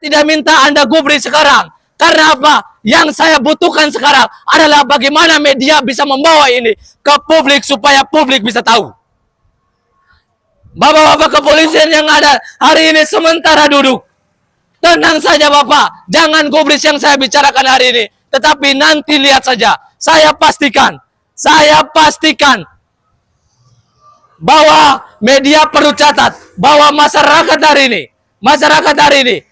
tidak minta Anda gubris sekarang. Karena apa? Yang saya butuhkan sekarang adalah bagaimana media bisa membawa ini ke publik supaya publik bisa tahu. Bapak-bapak kepolisian yang ada hari ini sementara duduk. Tenang saja Bapak, jangan gubris yang saya bicarakan hari ini. Tetapi nanti lihat saja, saya pastikan bahwa media perlu catat bahwa masyarakat hari ini,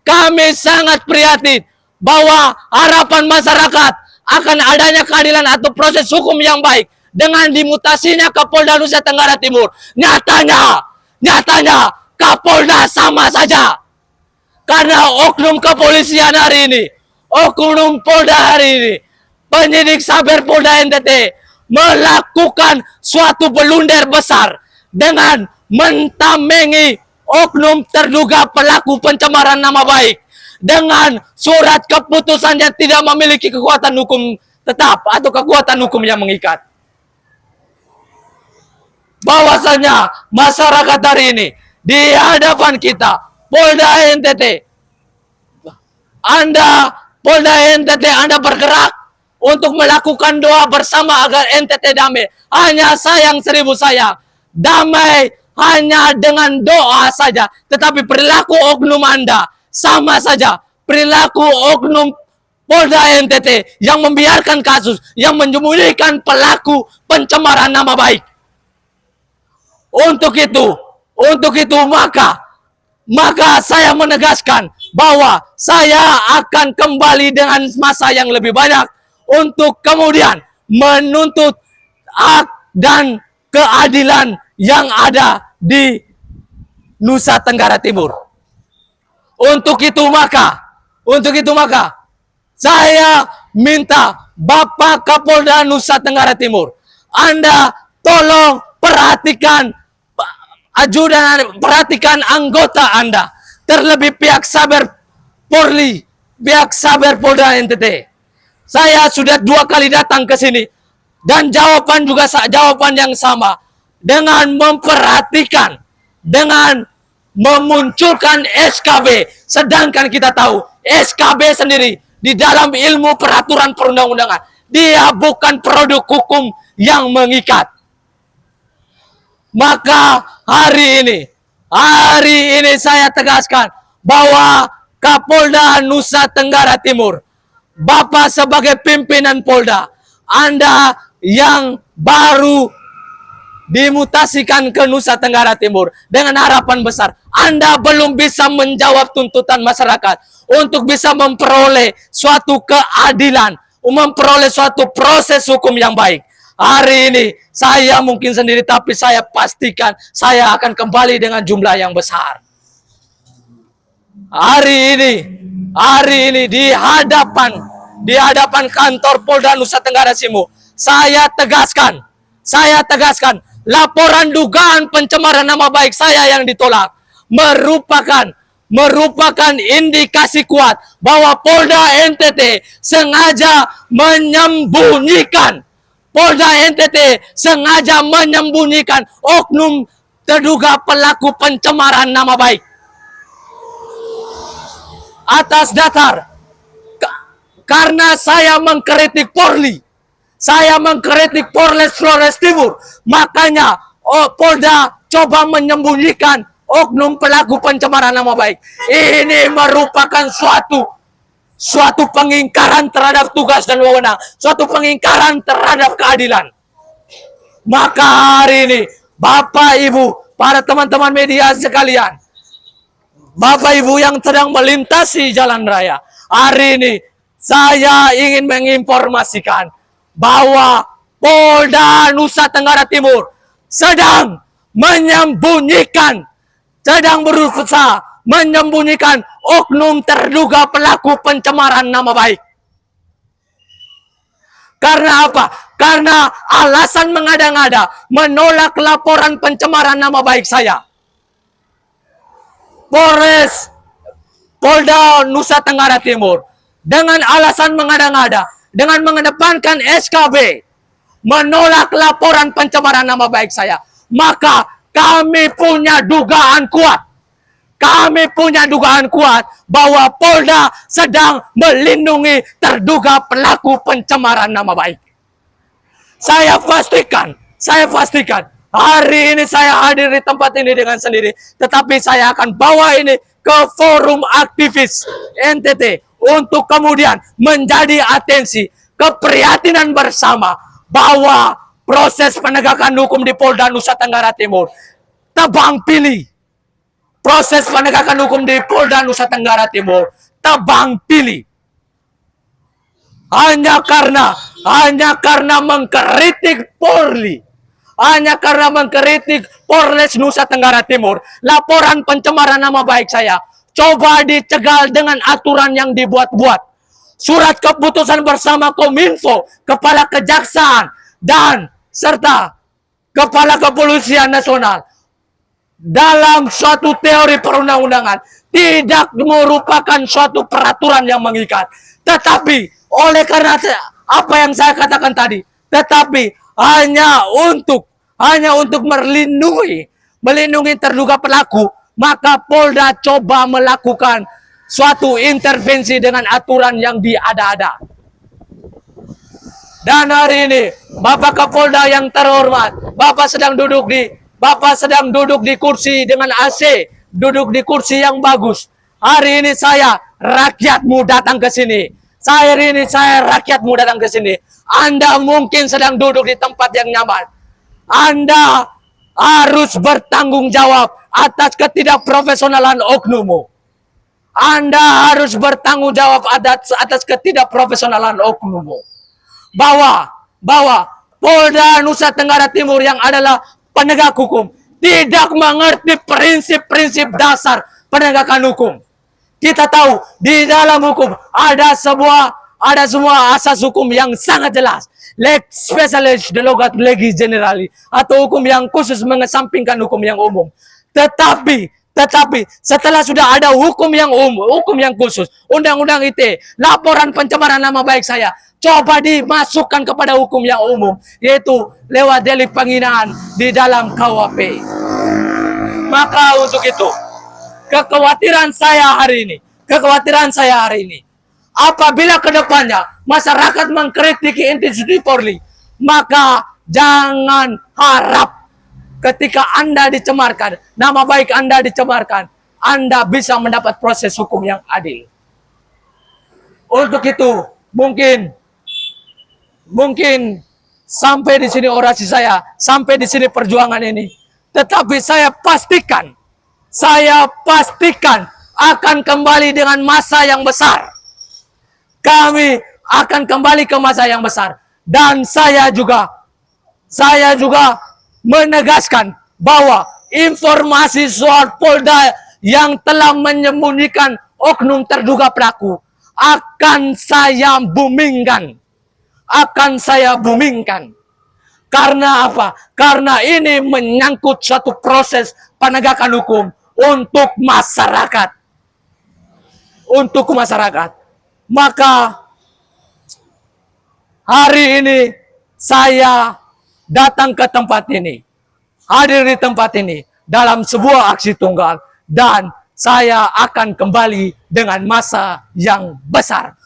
kami sangat prihatin bahwa harapan masyarakat akan adanya keadilan atau proses hukum yang baik dengan dimutasinya Kapolda Nusa Tenggara Timur. Nyatanya Kapolda sama saja. Karena oknum kepolisian hari ini, oknum Polda hari ini, penyidik Saber Polda NTT melakukan suatu blunder besar dengan mentamengi oknum terduga pelaku pencemaran nama baik dengan surat keputusan yang tidak memiliki kekuatan hukum tetap atau kekuatan hukum yang mengikat. Bahwasanya masyarakat hari ini di hadapan kita, Polda NTT, Polda NTT Anda bergerak untuk melakukan doa bersama agar NTT damai. Hanya sayang seribu sayang, damai hanya dengan doa saja. Tetapi perilaku oknum Anda sama saja. Perilaku oknum Polda NTT yang membiarkan kasus, yang menyembunyikan pelaku pencemaran nama baik. Untuk itu maka saya menegaskan bahwa saya akan kembali dengan masa yang lebih banyak untuk kemudian menuntut hak dan keadilan yang ada di Nusa Tenggara Timur. Untuk itu maka saya minta Bapak Kapolda Nusa Tenggara Timur, Anda tolong perhatikan anggota Anda, terlebih pihak Saber Polri, pihak Saber Polda NTT. Saya sudah 2 kali datang ke sini dan jawaban yang sama, dengan memperhatikan, dengan memunculkan SKB. Sedangkan kita tahu SKB sendiri di dalam ilmu peraturan perundang-undangan, dia bukan produk hukum yang mengikat. Maka hari ini saya tegaskan bahwa Kapolda Nusa Tenggara Timur, Bapak sebagai pimpinan Polda, Anda yang baru dimutasikan ke Nusa Tenggara Timur dengan harapan besar, Anda belum bisa menjawab tuntutan masyarakat untuk bisa memperoleh suatu keadilan, memperoleh suatu proses hukum yang baik. Hari ini saya mungkin sendiri, tapi saya pastikan saya akan kembali dengan jumlah yang besar. Hari ini di hadapan kantor Polda Nusa Tenggara Timur, saya tegaskan laporan dugaan pencemaran nama baik saya yang ditolak merupakan indikasi kuat bahwa Polda NTT sengaja menyembunyikan oknum terduga pelaku pencemaran nama baik. Atas dasar karena saya mengkritik Polri, saya mengkritik Polres Flores Timur, makanya Polda coba menyembunyikan oknum pelaku pencemaran nama baik. Ini merupakan suatu pengingkaran terhadap tugas dan wewenang, suatu pengingkaran terhadap keadilan. Maka hari ini, Bapak Ibu, para teman-teman media sekalian, Bapak Ibu yang sedang melintasi jalan raya, hari ini saya ingin menginformasikan bahwa Polda Nusa Tenggara Timur sedang berusaha menyembunyikan oknum terduga pelaku pencemaran nama baik. Karena apa? Karena alasan mengada-ngada menolak laporan pencemaran nama baik saya. Polda Nusa Tenggara Timur dengan alasan mengada-ngada, dengan mengedepankan SKB, menolak laporan pencemaran nama baik saya, maka kami punya dugaan kuat Kami punya dugaan kuat bahwa Polda sedang melindungi terduga pelaku pencemaran nama baik. Saya pastikan, hari ini saya hadir di tempat ini dengan sendiri, tetapi saya akan bawa ini ke forum aktivis NTT untuk kemudian menjadi atensi keprihatinan bersama bahwa proses penegakan hukum di Polda Nusa Tenggara Timur tebang pilih. Proses penegakan hukum di Polda Nusa Tenggara Timur tebang pilih. Hanya karena mengkritik Polri, hanya karena mengkritik Polres Nusa Tenggara Timur, laporan pencemaran nama baik saya coba dicegal dengan aturan yang dibuat-buat. Surat keputusan bersama Kominfo, Kepala Kejaksaan, dan serta Kepala Kepolisian Nasional dalam suatu teori perundang-undangan tidak merupakan suatu peraturan yang mengikat. Tetapi oleh karena apa yang saya katakan tadi, tetapi hanya untuk melindungi terduga pelaku, maka Polda coba melakukan suatu intervensi dengan aturan yang diada-ada. Dan hari ini Bapak Kapolda yang terhormat, Bapak sedang duduk di kursi dengan AC, duduk di kursi yang bagus. Hari ini saya rakyatmu datang ke sini. Hari ini saya rakyatmu datang ke sini. Anda mungkin sedang duduk di tempat yang nyaman. Anda harus bertanggung jawab atas ketidakprofesionalan oknummu. Anda harus bertanggung jawab atas ketidakprofesionalan oknummu. Bahwa Polda Nusa Tenggara Timur yang adalah penegak hukum tidak mengerti prinsip-prinsip dasar penegakan hukum. Kita tahu di dalam hukum ada semua asas hukum yang sangat jelas. Lex specialis de logat legis generali, atau hukum yang khusus mengesampingkan hukum yang umum. Tetapi setelah sudah ada hukum yang umum, hukum yang khusus, Undang-Undang ITE, laporan pencemaran nama baik saya coba dimasukkan kepada hukum yang umum, yaitu lewat delik penghinaan di dalam KUHP. Maka untuk itu, kekhawatiran saya hari ini, apabila kedepannya masyarakat mengkritiki institusi Polri, maka jangan harap ketika Anda dicemarkan, nama baik Anda dicemarkan, Anda bisa mendapat proses hukum yang adil. Untuk itu, mungkin sampai di sini orasi saya, sampai di sini perjuangan ini. Tetapi saya pastikan akan kembali dengan masa yang besar. Kami akan kembali ke masa yang besar. Dan saya juga menegaskan bahwa informasi soal Polda yang telah menyembunyikan oknum terduga pelaku akan saya boomingkan. Karena apa? Karena ini menyangkut suatu proses penegakan hukum untuk masyarakat. Maka hari ini saya datang ke tempat ini, hadir di tempat ini dalam sebuah aksi tunggal, dan saya akan kembali dengan masa yang besar.